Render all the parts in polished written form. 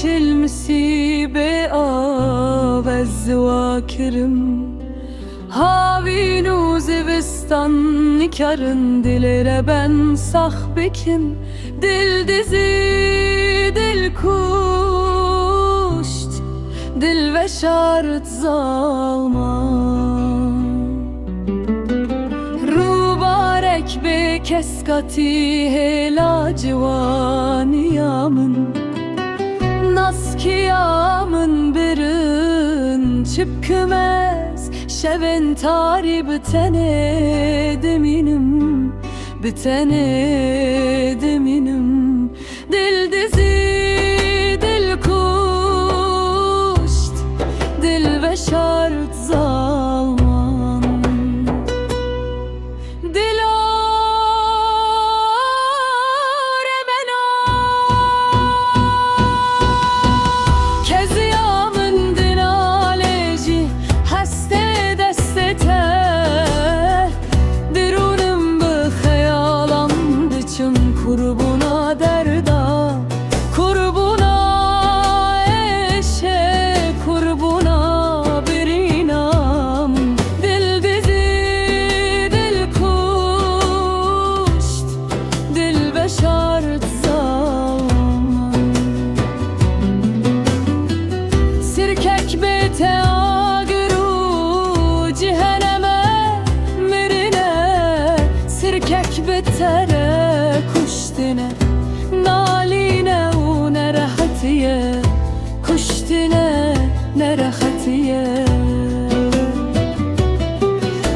المسيبة والزواكرم هاوین و زبستان نکرن دل ben sahbekim dil dizi dil kuşt dil ve şart zalman rubarek be keskati hela civaniyamın naskiyamın birin çıpkımez şevin tari bitene deminim bitene deminim dil dizi dil kuşt dil ve şart zalman dil remena keziyamın dinaleci heste kurbuna derda kurbuna eşe kurbuna bir inam dil dizi dil kuşt dil ve şart zaman sirkek bete agru cehenneme mirine sirkek betere kuştine naline u nerahatiye kuştine nerahatiye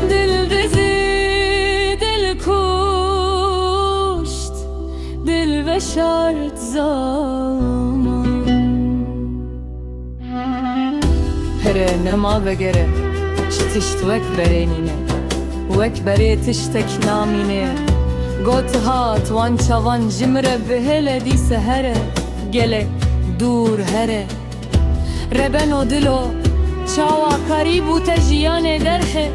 dil dizi dil kuşt dil ve şart zaman here nema ve gere çitişt vek berenine vek bere tiştek namine Got hat wan çavan jimre behele di sehere gelek dur here reben o dilo çawa karibu te jiyane derhe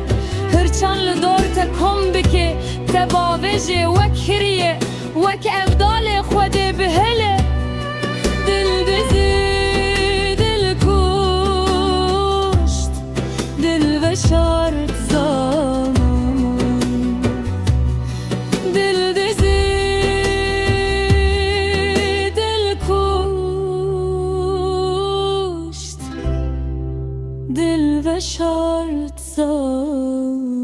hırçanlı dor te kombike te baveje vek hiriye vek evdale xwede behele dil dizi dil kuşt dil ve şart zaman dil ve şart zaman